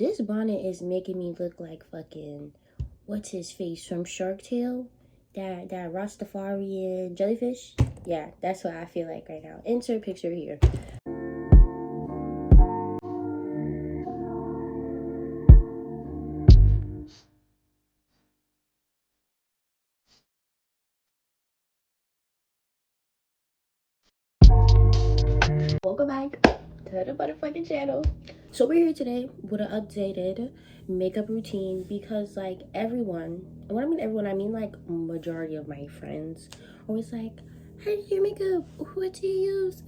This bonnet is making me look like fucking, what's his face from Shark Tale? That Rastafarian jellyfish? Yeah, that's what I feel like right now. Insert picture here. Welcome back to the motherfucking channel. So we're here today with an updated makeup routine because like everyone, and when I mean everyone, I mean like majority of my friends always like, how do you make makeup? What do you use?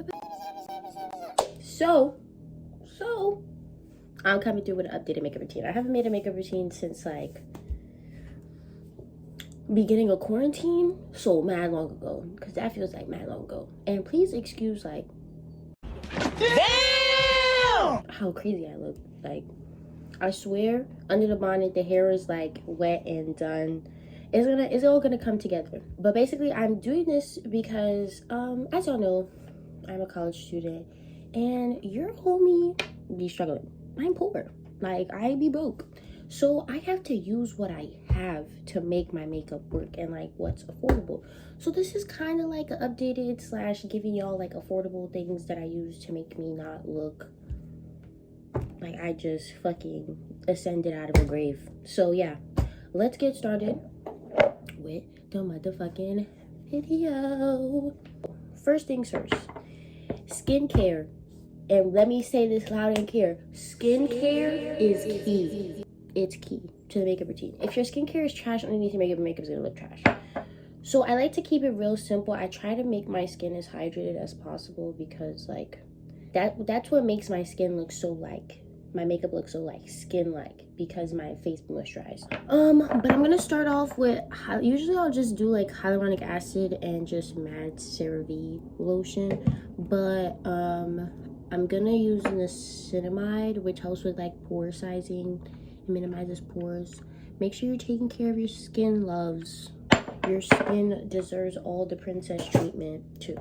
So I'm coming through with an updated makeup routine. I haven't made a makeup routine since like beginning of quarantine, so mad long ago, because that feels like mad long ago. And please excuse like damn how crazy I look. Like I swear under the bonnet the hair is like wet and done. It's all gonna come together. But basically I'm doing this because as y'all know, I'm a college student and your homie be struggling. I'm poor, like I be broke, so I have to use what I have to make my makeup work and like what's affordable. So this is kind of like an updated slash giving y'all like affordable things that I use to make me not look like I just fucking ascended out of a grave. So yeah, let's get started with the motherfucking video. First things first, skincare. And let me say this loud and clear, skincare is key. It's key to the makeup routine. If your skincare is trash underneath your makeup's gonna look trash. So I like to keep it real simple. I try to make my skin as hydrated as possible because like that's what makes my skin look so like, my makeup looks so like skin-like, because my face moisturized. But I'm gonna start off with, usually I'll just do like hyaluronic acid and just matte CeraVe lotion, but I'm gonna use niacinamide, which helps with like pore sizing and minimizes pores. Make sure you're taking care of your skin, loves. Your skin deserves all the princess treatment too.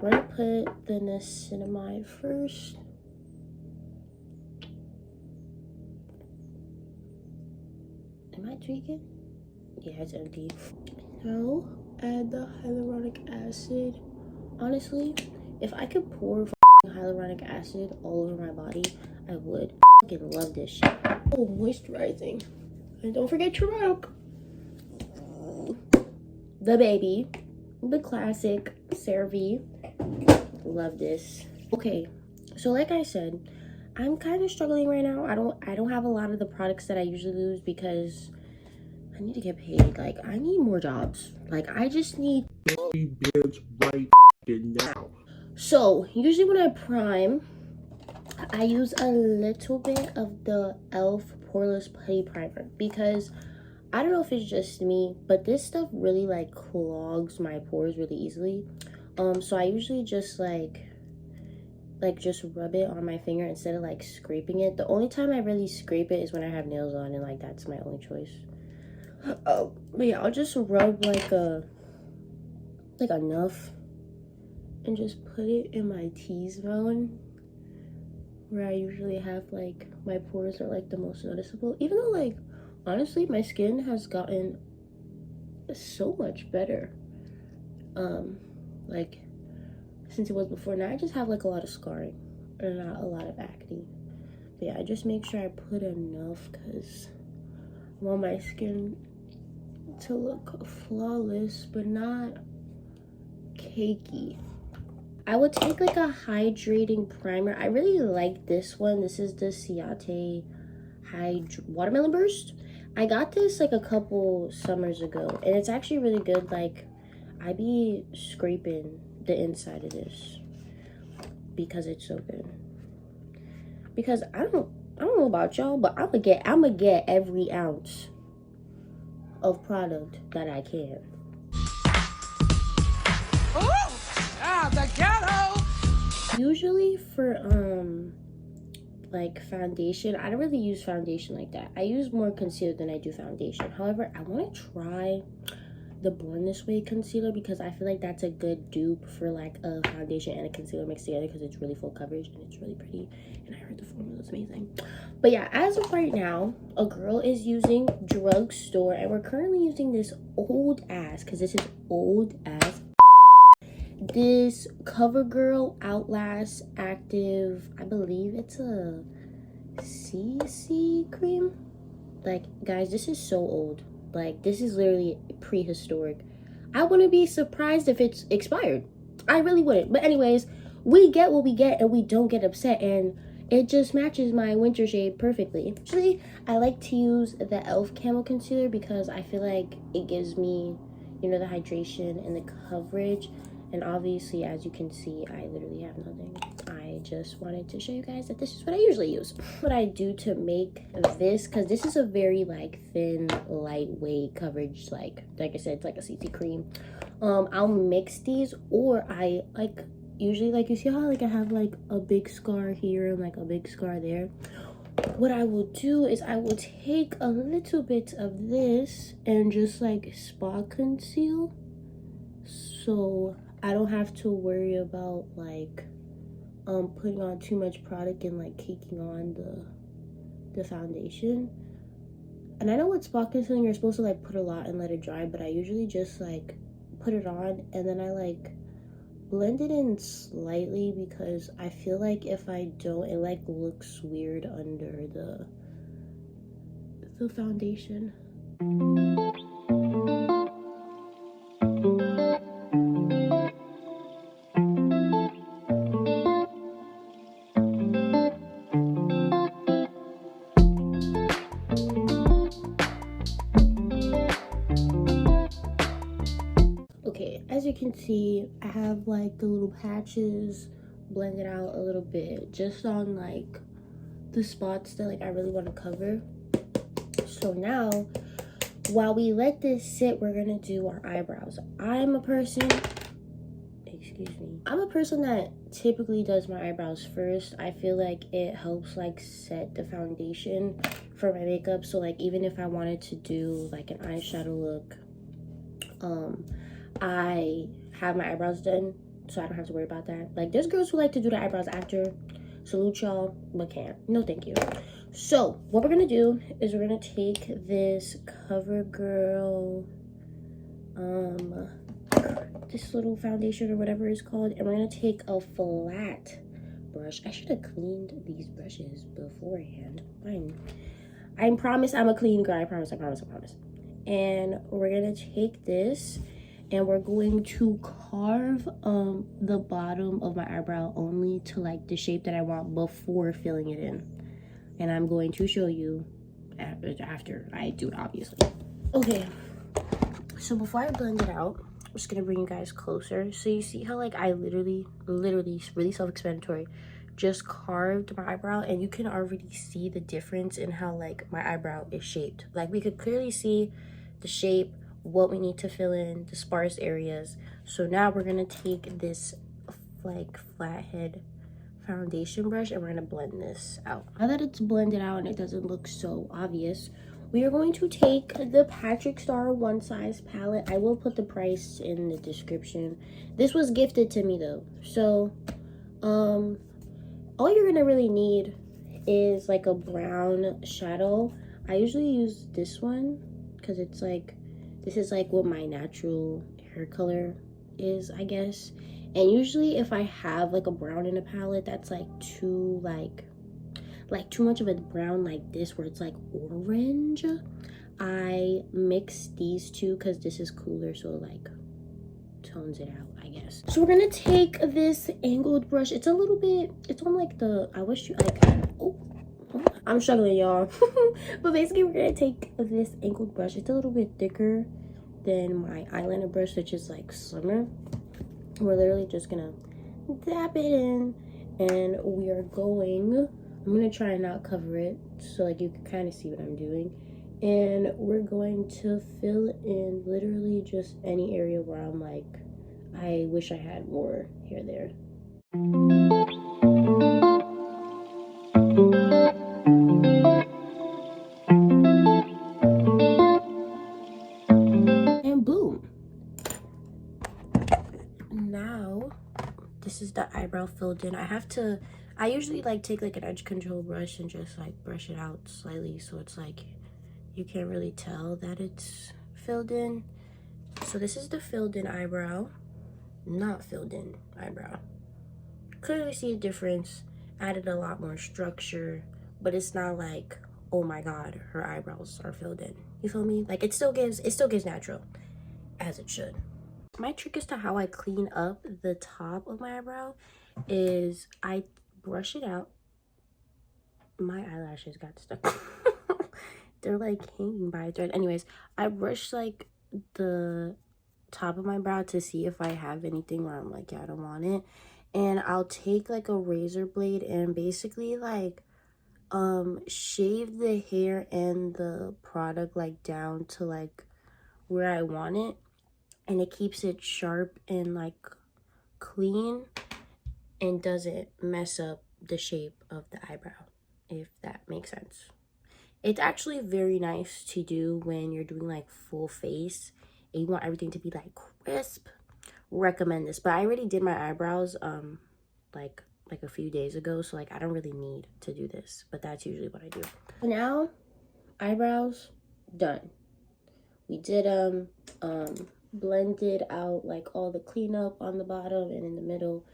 We're gonna put the niacinamide first. Am I tweaking? Yeah, it's empty. Now add the hyaluronic acid. Honestly, if I could pour hyaluronic acid all over my body, I would. I fucking love this shit. Oh, moisturizing. And don't forget your milk. The baby, the classic CeraVe. Love this. Okay, so like I said, I'm kind of struggling right now. I don't have a lot of the products that I usually use because I need to get paid. Like I need more jobs. Like I just need bills right now. So usually when I prime, I use a little bit of the e.l.f. Poreless Putty Primer because I don't know if it's just me, but this stuff really like clogs my pores really easily. So I usually just like just rub it on my finger instead of like scraping it. The only time I really scrape it is when I have nails on, and like that's my only choice. Oh, but yeah, I'll just rub like enough and just put it in my T-zone where I usually have like my pores are like the most noticeable. Even though like honestly my skin has gotten so much better like since it was before. Now I just have like a lot of scarring and not a lot of acne. But yeah, I just make sure I put enough because I want my skin to look flawless but not cakey. I would take like a hydrating primer. I really like this one. This is the Ciate Watermelon Burst. I got this like a couple summers ago and it's actually really good. Like I be scraping the inside of this because it's so good. Because I don't know about y'all, but I'ma get every ounce of product that I can. The ghetto. Usually for like foundation, I don't really use foundation like that. I use more concealer than I do foundation. However, I want to try the Born This Way concealer because I feel like that's a good dupe for like a foundation and a concealer mixed together because it's really full coverage and it's really pretty, and I heard the formula is amazing. But yeah, as of right now, a girl is using Drugstore, and we're currently using this old ass, because this is old ass, this CoverGirl Outlast Active, I believe it's a CC cream. Like, guys, this is so old. Like, this is literally prehistoric. I wouldn't be surprised if it's expired. I really wouldn't. But anyways, we get what we get and we don't get upset, and it just matches my winter shade perfectly. Actually, I like to use the e.l.f. Camo Concealer because I feel like it gives me, you know, the hydration and the coverage. And obviously, as you can see, I literally have nothing. I just wanted to show you guys that this is what I usually use. What I do to make this, because this is a very like thin, lightweight coverage, like I said, it's like a CC cream. I'll mix these, or I like usually, like, you see how like I have like a big scar here and like a big scar there. What I will do is I will take a little bit of this and just like spot conceal, so I don't have to worry about like putting on too much product and like caking on the foundation. And I know with spot concealing you're supposed to like put a lot and let it dry, but I usually just like put it on and then I like blend it in slightly, because I feel like if I don't, it like looks weird under the foundation. Okay, as you can see, I have like the little patches blended out a little bit just on like the spots that like I really want to cover. So now, while we let this sit, we're gonna do our eyebrows. I'm a person that typically does my eyebrows first. I feel like it helps like set the foundation for my makeup. So like even if I wanted to do like an eyeshadow look, I have my eyebrows done, so I don't have to worry about that. Like, there's girls who like to do the eyebrows after. Salute y'all, but can't. No, thank you. So, what we're gonna do is we're gonna take this CoverGirl, this little foundation or whatever it's called, and we're gonna take a flat brush. I should have cleaned these brushes beforehand. I promise I'm a clean girl. I promise. And we're gonna take this and we're going to carve the bottom of my eyebrow only to like the shape that I want before filling it in. And I'm going to show you after I do it, obviously. Okay, so before I blend it out, I'm just gonna bring you guys closer. So you see how like I literally, really self-explanatory, just carved my eyebrow, and you can already see the difference in how like my eyebrow is shaped. Like we could clearly see the shape, what we need to fill in, the sparse areas. So now we're gonna take this like flathead foundation brush and we're gonna blend this out. Now that it's blended out and it doesn't look so obvious, we are going to take the Patrick Star One Size palette. I will put the price in the description. This was gifted to me though, so all you're gonna really need is like a brown shadow. I usually use this one because it's like, this is like what my natural hair color is, I guess. And usually if I have like a brown in a palette that's like too like too much of a brown like this where it's like orange, I mix these two because this is cooler, so it like tones it out, I guess. So we're gonna take this angled brush. It's a little bit, it's on like the, I wish you like, oh, I'm struggling, y'all. But basically we're gonna take this angled brush. It's a little bit thicker than my eyeliner brush, which is like slimmer. We're literally just gonna dab it in, and we are going, I'm gonna try and not cover it so like you can kind of see what I'm doing, and we're going to fill in literally just any area where I'm like, I wish I had more hair there. And boom, eyebrow filled in. I usually like take like an edge control brush and just like brush it out slightly so it's like you can't really tell that it's filled in. So this is the filled in eyebrow, not filled in eyebrow. Clearly see a difference, added a lot more structure, but it's not like, oh my god, her eyebrows are filled in. You feel me? Like it still gives natural, as it should. My trick as to how I clean up the top of my eyebrow is I brush it out. My eyelashes got stuck. They're like hanging by a thread. Anyways, I brush like the top of my brow to see if I have anything where I'm like, yeah, I don't want it. And I'll take like a razor blade and basically like shave the hair and the product like down to like where I want it, and it keeps it sharp and like clean and doesn't mess up the shape of the eyebrow, if that makes sense. It's actually very nice to do when you're doing like full face and you want everything to be like crisp. Recommend this, but I already did my eyebrows like a few days ago, so like I don't really need to do this, but that's usually what I do. Now eyebrows done. We did blended out like all the cleanup on the bottom and in the middle.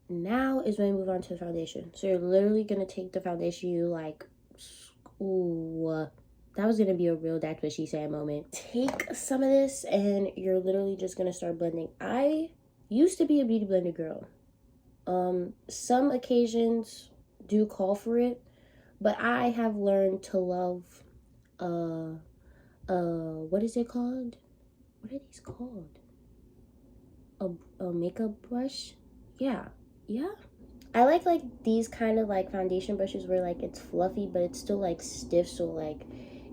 Now is when we move on to the foundation. So you're literally gonna take the foundation you like. Ooh, that was gonna be a real that's what she said moment. Take some of this and you're literally just gonna start blending. I used to be a beauty blender girl. Some occasions do call for it, but I have learned to love what is it called? What are these called? A makeup brush? Yeah. I like these kind of like foundation brushes where like it's fluffy but it's still like stiff, so like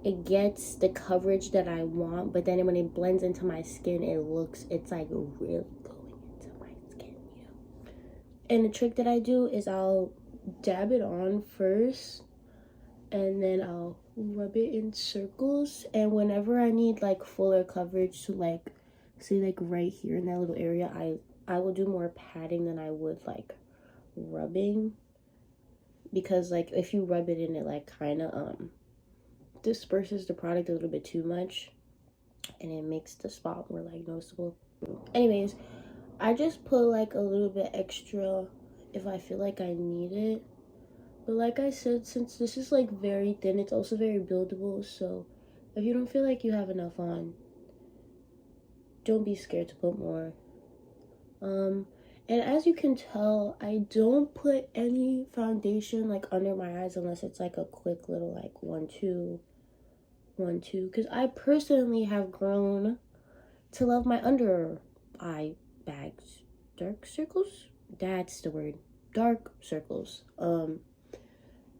it gets the coverage that I want, but then when it blends into my skin it's like really going into my skin, you know. And the trick that I do is I'll dab it on first and then I'll rub it in circles, and whenever I need like fuller coverage to like see like right here in that little area, I will do more patting than I would like rubbing, because like if you rub it in, it like kind of disperses the product a little bit too much and it makes the spot more like noticeable. Anyways, I just put like a little bit extra if I feel like I need it, but like I said, since this is like very thin, it's also very buildable, so if you don't feel like you have enough on, don't be scared to put more. And as you can tell, I don't put any foundation like under my eyes unless it's like a quick little like 1-2, because I personally have grown to love my under eye bags. Dark circles? That's the word. Dark circles.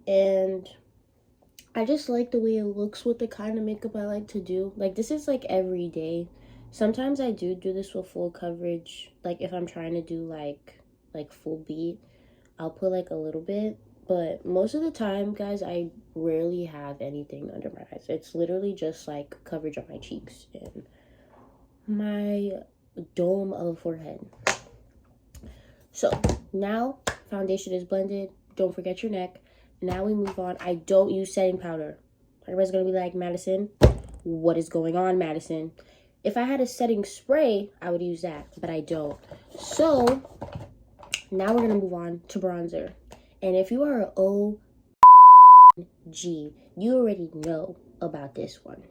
And I just like the way it looks with the kind of makeup I like to do. Like this is like every day. Sometimes I do this with full coverage. Like if I'm trying to do like full beat, I'll put like a little bit. But most of the time, guys, I rarely have anything under my eyes. It's literally just like coverage on my cheeks and my dome of forehead. So now foundation is blended. Don't forget your neck. Now we move on. I don't use setting powder. Everybody's gonna be like, Madison, what is going on, Madison? If I had a setting spray, I would use that, but I don't. So now we're gonna move on to bronzer. And if you are an OG, you already know about this one.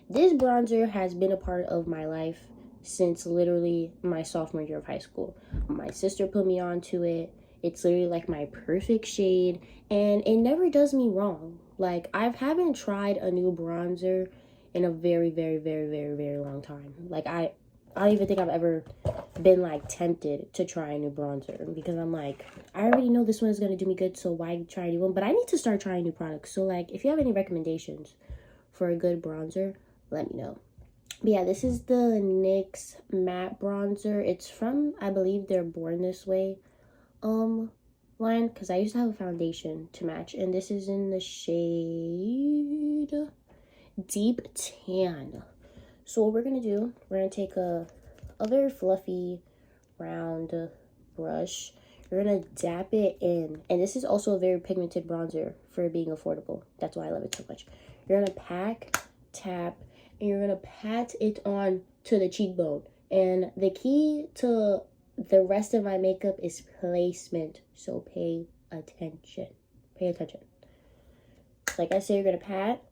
This bronzer has been a part of my life since literally my sophomore year of high school. My sister put me onto it. It's literally like my perfect shade, and it never does me wrong. Like I haven't tried a new bronzer in a very, very, very, very, very long time. Like I don't even think I've ever been like tempted to try a new bronzer, because I'm like, I already know this one is gonna do me good, so why try a new one? But I need to start trying new products. So like if you have any recommendations for a good bronzer, let me know. But yeah, this is the NYX matte bronzer. It's from, I believe, their Born This Way line, because I used to have a foundation to match, and this is in the shade Deep Tan. So what we're gonna do, we're gonna take a very fluffy round brush. You're gonna dap it in. And this is also a very pigmented bronzer for being affordable. That's why I love it so much. You're gonna pack, tap, and you're gonna pat it on to the cheekbone. And the key to the rest of my makeup is placement. So pay attention. Pay attention. Like I said, you're gonna pat,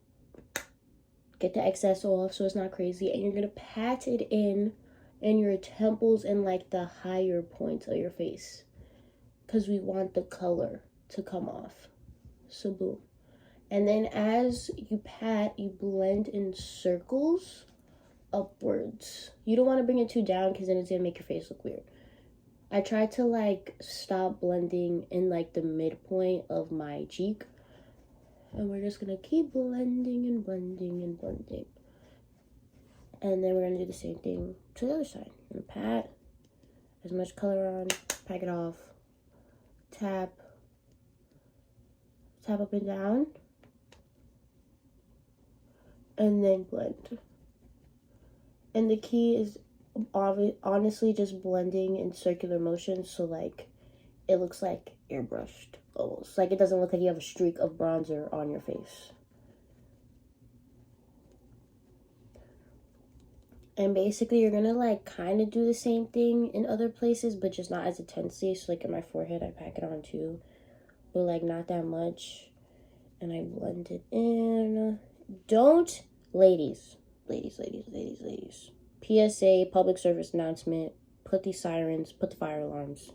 get the excess off so it's not crazy, and you're gonna pat it in your temples and like the higher points of your face, because we want the color to come off. So boom. And then as you pat, you blend in circles upwards. You don't want to bring it too down because then it's gonna make your face look weird. I tried to like stop blending in like the midpoint of my cheek, and we're just gonna keep blending and blending and blending. And then we're gonna do the same thing to the other side. I'm gonna pat as much color on, pack it off, tap up and down, and then blend. And the key is honestly just blending in circular motion, so like it looks like airbrushed almost. Like it doesn't look like you have a streak of bronzer on your face. And basically you're gonna like kind of do the same thing in other places, but just not as intensely. So like in my forehead I pack it on too, but like not that much. And I blend it in. Don't, ladies, PSA, public service announcement, put these sirens, put the fire alarms.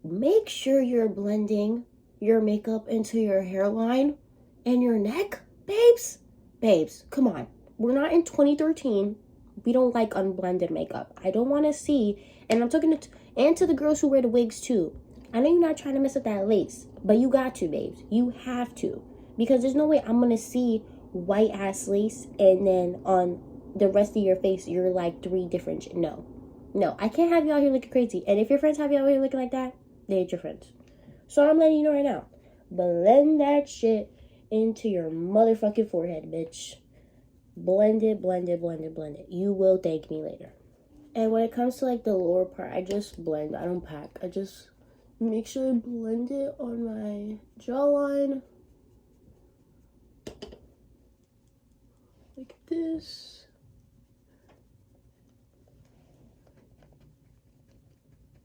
Make sure you're blending your makeup into your hairline and your neck, babes. Babes, come on. We're not in 2013. We don't like unblended makeup. I don't want to see, and I'm talking to the girls who wear the wigs too. I know you're not trying to mess up that lace, but you got to, babes. You have to. Because there's no way I'm going to see white ass lace and then on the rest of your face you're like 3 different no, I can't have you out here looking crazy. And if your friends have you out here looking like that, they ain't your friends. So I'm letting you know right now, blend that shit into your motherfucking forehead, bitch. Blend it. You will thank me later. And when it comes to like the lower part, I just blend. I don't pack. I just make sure I blend it on my jawline like this.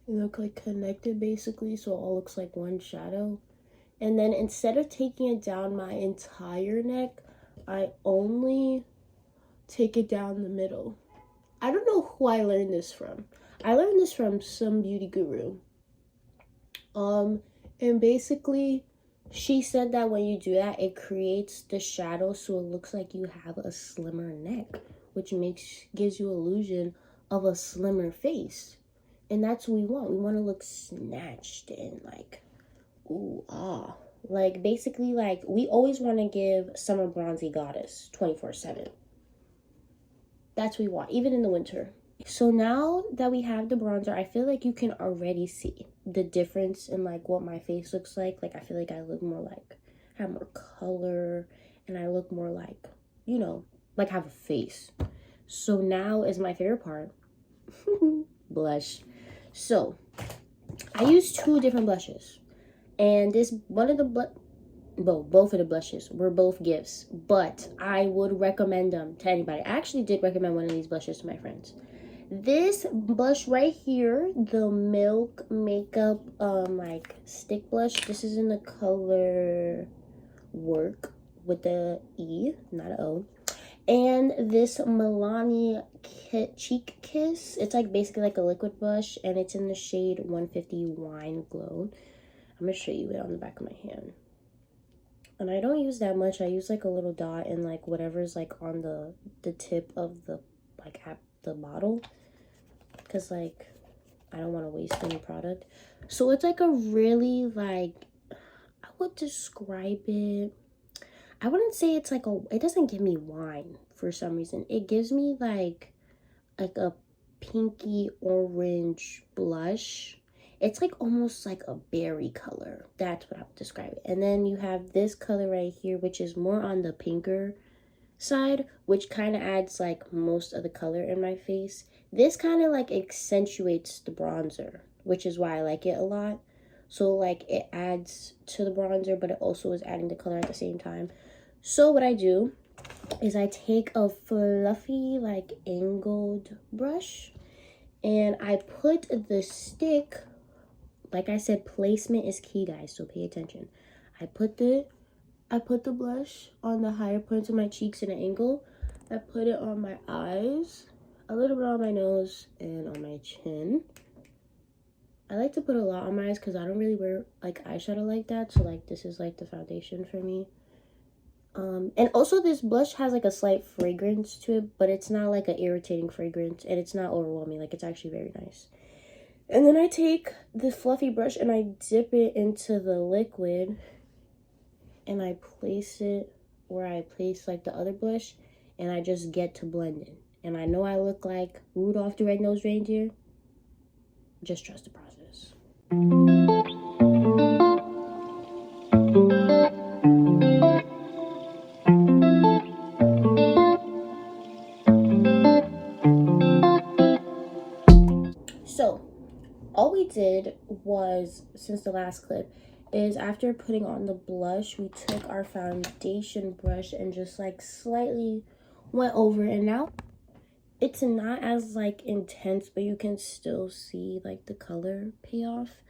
They look like connected basically, so it all looks like one shadow. And then instead of taking it down my entire neck, I only take it down the middle. I don't know who I learned this from. I learned this from some beauty guru. And basically she said that when you do that, it creates the shadow so it looks like you have a slimmer neck, which gives you illusion of a slimmer face. And that's what we want. We want to look snatched and like, ooh, ah. Like, basically, like, we always want to give summer bronzy goddess 24/7. That's what we want, even in the winter. So now that we have the bronzer, I feel like you can already see the difference in, like, what my face looks like. Like, I feel like I look more like, I have more color, and I look more like, you know, like I have a face. So now is my favorite part. Blush. So, I use 2 different blushes. And this, both of the blushes were both gifts. But I would recommend them to anybody. I actually did recommend one of these blushes to my friends. This blush right here, the Milk Makeup, like, stick blush. This is in the color Work with the E, not an O. And this Milani Cheek Kiss. It's, like, basically like a liquid blush. And it's in the shade 150 Wine Glow. I'm going to show you it on the back of my hand. And I don't use that much. I use, like, a little dot and, like, whatever's, like, on the tip of the, like, at the bottle. Because, like, I don't want to waste any product. So, it's, like, a really, like, I would describe it. I wouldn't say it's, like, it doesn't give me wine for some reason. It gives me, like a pinky orange blush. It's like almost like a berry color. That's what I would describe it. And then you have this color right here, which is more on the pinker side, which kind of adds like most of the color in my face. This kind of like accentuates the bronzer. which is why I like it a lot. So like it adds to the bronzer, but it also is adding the color at the same time. So what I do is I take a fluffy like angled brush and I put the stick, like I said, placement is key, guys, so pay attention. I put the blush on the higher points of my cheeks in an angle. I put it on my eyes, a little bit on my nose, and on my chin. I like to put a lot on my eyes because I don't really wear like eyeshadow like that, so like this is like the foundation for me. And also this blush has like a slight fragrance to it, but it's not like an irritating fragrance, and it's not overwhelming. Like, it's actually very nice. And then I take the fluffy brush and I dip it into the liquid and I place it where I place like the other blush, and I just get to blending. And I know I look like Rudolph the Red-Nosed Reindeer. Just trust the process. So all we did was, since the last clip, is after putting on the blush, we took our foundation brush and just like slightly went over it. And now it's not as like intense, but you can still see like the color payoff.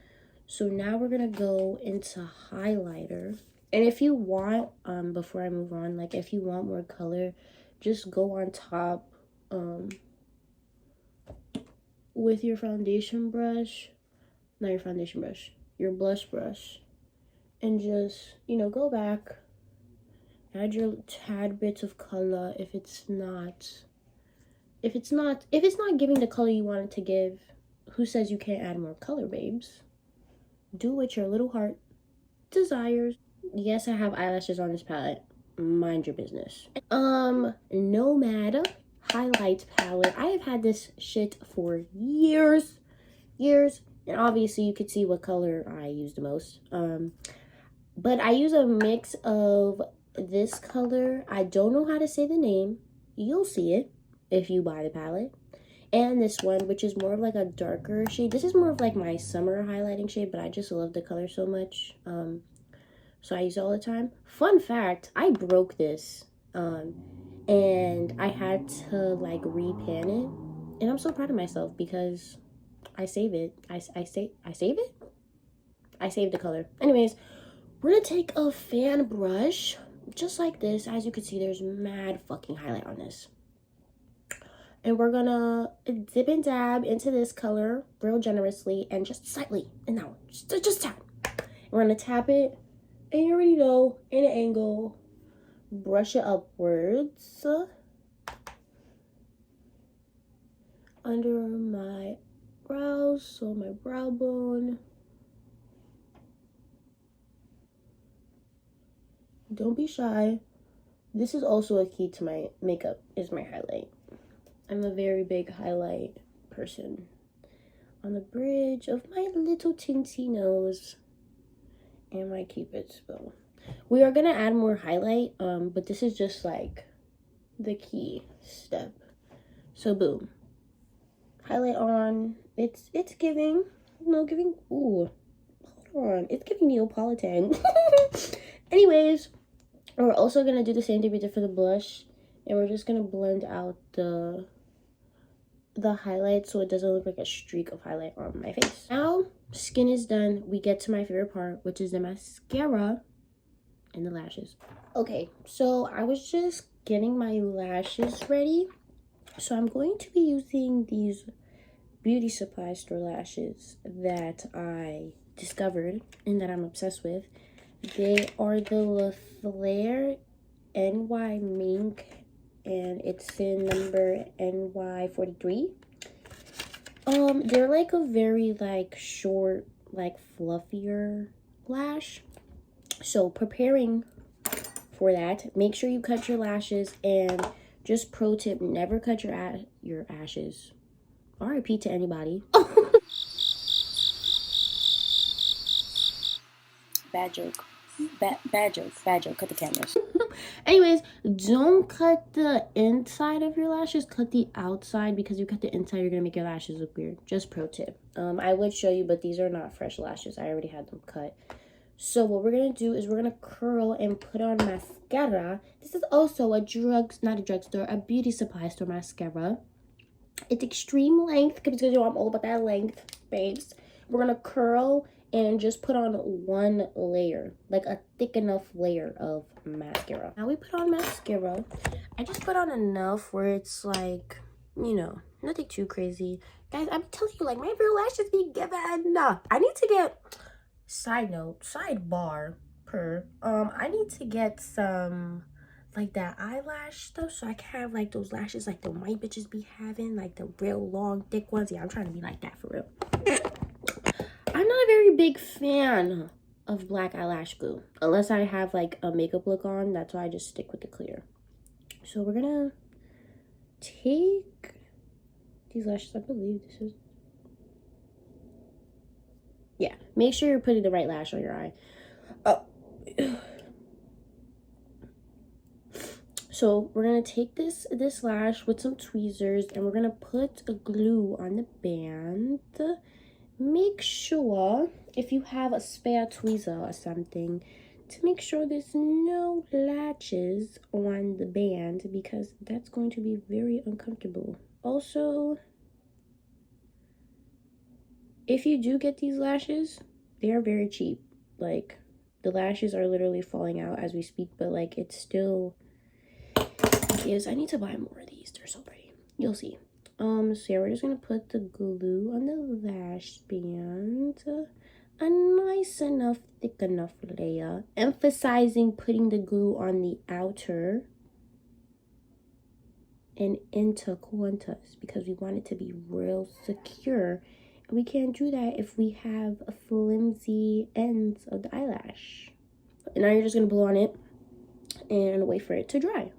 So now we're gonna go into highlighter. And if you want, before I move on, like if you want more color, just go on top with your foundation brush, not your foundation brush, your blush brush, and just, you know, go back, add your tad bits of color. If it's not giving the color you want it to give, who says you can't add more color, babes? Do what your little heart desires. Yes, I have eyelashes on this palette. Mind your business. Nomad highlight palette. I have had this shit for years, and obviously you could see what color I use the most. But I use a mix of this color. I don't know how to say the name. You'll see it if you buy the palette. And this one, which is more of like a darker shade. This is more of like my summer highlighting shade, but I just love the color so much. So I use it all the time. Fun fact, I broke this. And I had to like repan it. And I'm so proud of myself because I save it. I save it? I saved the color. Anyways, we're gonna take a fan brush, just like this. As you can see, there's mad fucking highlight on this. And we're gonna dip and dab into this color real generously and just slightly, and now just tap. We're gonna tap it, and you already know, in an angle, brush it upwards under my brows, so my brow bone. Don't be shy. This is also a key to my makeup, is my highlight. I'm a very big highlight person. On the bridge of my little teensy nose and my cupid's bow. We are gonna add more highlight, but this is just like the key step. So boom, highlight on. It's giving, giving. Ooh, hold on, it's giving Neapolitan. Anyways, we're also gonna do the same thing we did for the blush, and we're just gonna blend out the highlight so it doesn't look like a streak of highlight on my face. Now skin is done, we get to my favorite part, which is the mascara and the lashes. Okay, so I was just getting my lashes ready, so I'm going to be using these beauty supply store lashes that I discovered and that I'm obsessed with. They are the Le Flare NY Mink, and it's in number NY43. They're like a very like short, like fluffier lash. So preparing for that, make sure you cut your lashes, and just pro tip, never cut your ashes. RIP to anybody. Bad joke. Bad joke. Cut the cameras. Anyways, don't cut the inside of your lashes. Cut the outside, because you cut the inside, you're gonna make your lashes look weird. Just pro tip. I would show you, but these are not fresh lashes. I already had them cut. So what we're gonna do is we're gonna curl and put on mascara. This is also a beauty supply store mascara. It's extreme length, because you know I'm all about that length, babes. We're gonna curl and just put on one layer, like a thick enough layer of mascara. Now we put on mascara. I just put on enough where it's like, you know, nothing too crazy. Guys, I'm telling you, like, my real lashes be given. I need to get, sidebar, I need to get some, like, that eyelash stuff, so I can have, like, those lashes like the white bitches be having, like the real long, thick ones. Yeah, I'm trying to be like that for real. I'm not a very big fan of black eyelash glue unless I have like a makeup look on. That's why I just stick with the clear. So we're gonna take these lashes. I believe this is, yeah, make sure you're putting the right lash on your eye. Oh. So we're gonna take this lash with some tweezers, and we're gonna put a glue on the band. Make sure, if you have a spare tweezer or something, to make sure there's no latches on the band, because that's going to be very uncomfortable. Also, if you do get these lashes, they are very cheap. Like, the lashes are literally falling out as we speak, but like, it still gives. I need to buy more of these. They're so pretty. You'll see. So yeah, we're just gonna put the glue on the lash band, a nice enough, thick enough layer, emphasizing putting the glue on the outer and into corners, because we want it to be real secure, and we can't do that if we have a flimsy ends of the eyelash. And now you're just gonna blow on it and wait for it to dry,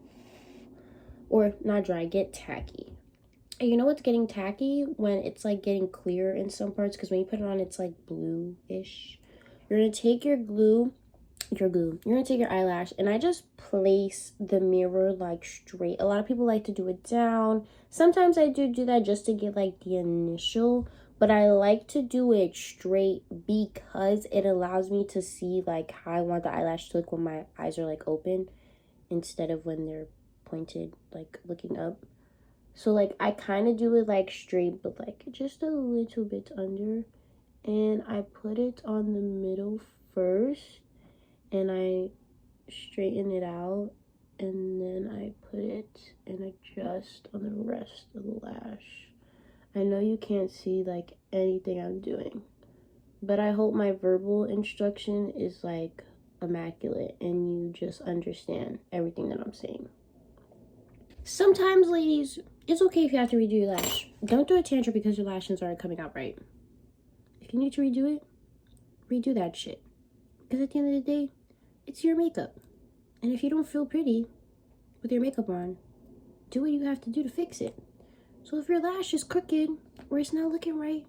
or not dry, get tacky. And you know what's getting tacky? When it's like getting clear in some parts, because when you put it on, it's like blue-ish. You're gonna take your glue, you're gonna take your eyelash, and I just place the mirror like straight. A lot of people like to do it down. Sometimes I do that just to get like the initial, but I like to do it straight because it allows me to see like how I want the eyelash to look when my eyes are like open, instead of when they're pointed, like looking up. So like, I kind of do it like straight, but like just a little bit under, and I put it on the middle first, and I straighten it out, and then I put it and adjust on the rest of the lash. I know you can't see like anything I'm doing, but I hope my verbal instruction is like immaculate and you just understand everything that I'm saying. Sometimes, ladies, it's okay if you have to redo your lash. Don't do a tantrum because your lashes aren't coming out right. If you need to redo it, redo that shit. Because at the end of the day, it's your makeup. And if you don't feel pretty with your makeup on, do what you have to do to fix it. So if your lash is crooked or it's not looking right,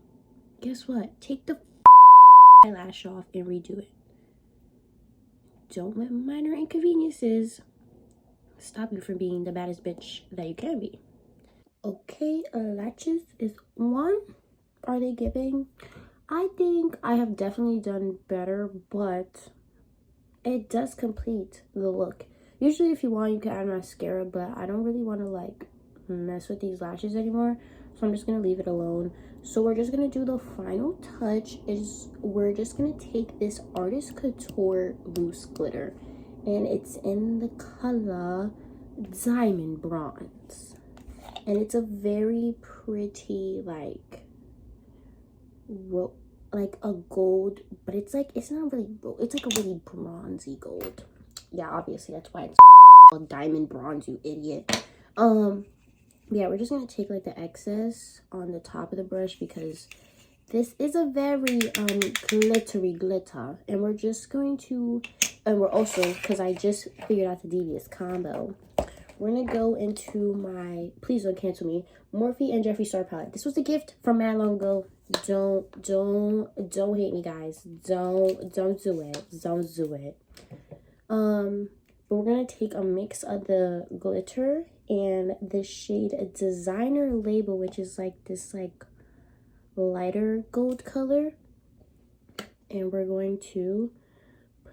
guess what? Take the eyelash off and redo it. Don't let minor inconveniences stop you from being the baddest bitch that you can be. Okay, lashes is on. Are they giving? I think I have definitely done better, but it does complete the look. Usually if you want, you can add mascara, but I don't really want to like mess with these lashes anymore, so I'm just gonna leave it alone. So we're just gonna do the final touch. Is we're just gonna take this Artist Couture loose glitter, and it's in the color Diamond Bronze, and it's a very pretty like a gold, but it's like, it's not really gold, it's like a really bronzy gold. Yeah, obviously that's why it's called Diamond Bronze, you idiot. Yeah, we're just gonna take like the excess on the top of the brush, because this is a very glittery glitter, and we're just going to, and we're also, because I just figured out the devious combo, we're gonna go into my Please Don't Cancel Me Morphe and Jeffree Star palette. This was a gift from mad long ago. Don't hate me, guys. Don't do it. Don't do it. But we're gonna take a mix of the glitter and the shade Designer Label, which is like this like lighter gold color, and we're going to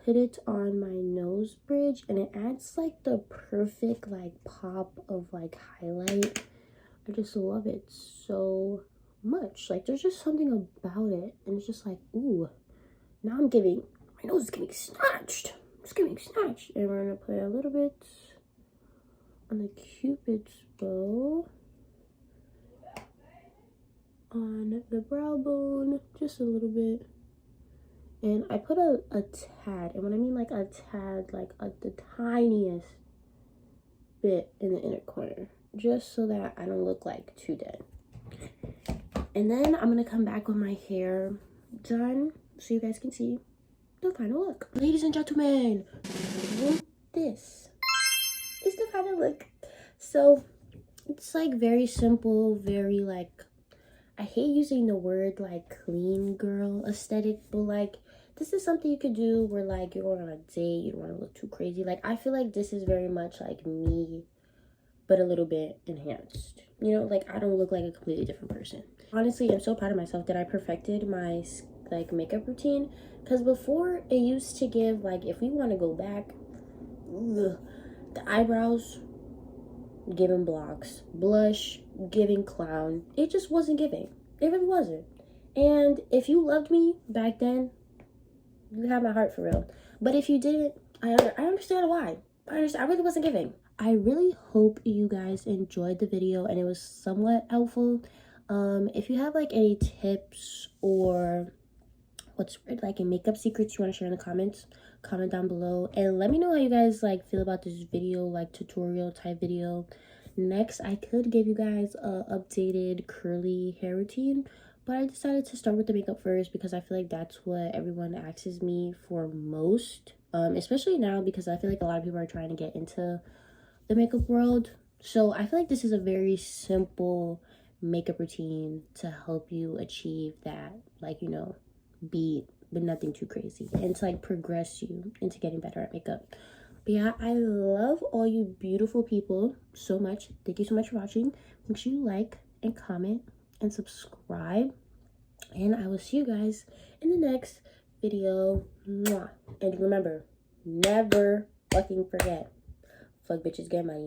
put it on my nose bridge, and it adds like the perfect like pop of like highlight. I just love it so much. Like there's just something about it, and it's just like, ooh, now I'm giving, my nose is getting snatched. It's getting snatched. And we're gonna put a little bit on the Cupid's bow, on the brow bone, just a little bit. And I put a tad, and when I mean like a tad, like the tiniest bit in the inner corner, just so that I don't look like too dead. And then I'm gonna come back with my hair done so you guys can see the final look. Ladies and gentlemen, this is the final look. So it's like very simple, very like, I hate using the word like clean girl aesthetic, but like this is something you could do where like you're going on a date, you don't want to look too crazy. Like I feel like this is very much like me, but a little bit enhanced. You know, like I don't look like a completely different person. Honestly, I'm so proud of myself that I perfected my like makeup routine, because before it used to give like, if we want to go back, ugh, the eyebrows giving blocks, blush giving clown. It just wasn't giving. It really wasn't. And if you loved me back then, you have my heart for real. But if you didn't, I understand why. I really wasn't giving. I really hope you guys enjoyed the video and it was somewhat helpful. If you have like any tips or like makeup secrets you want to share in the comments, comment down below and let me know how you guys like feel about this video, like tutorial type video. Next, I could give you guys a updated curly hair routine, but I decided to start with the makeup first because I feel like that's what everyone asks me for most, especially now because I feel like a lot of people are trying to get into the makeup world. So I feel like this is a very simple makeup routine to help you achieve that, like, you know, beat, but nothing too crazy, and to like progress you into getting better at makeup. But yeah, I love all you beautiful people so much. Thank you so much for watching. Make sure you like and comment and subscribe, and I will see you guys in the next video. Mwah. And remember, never fucking forget, fuck bitches, get money.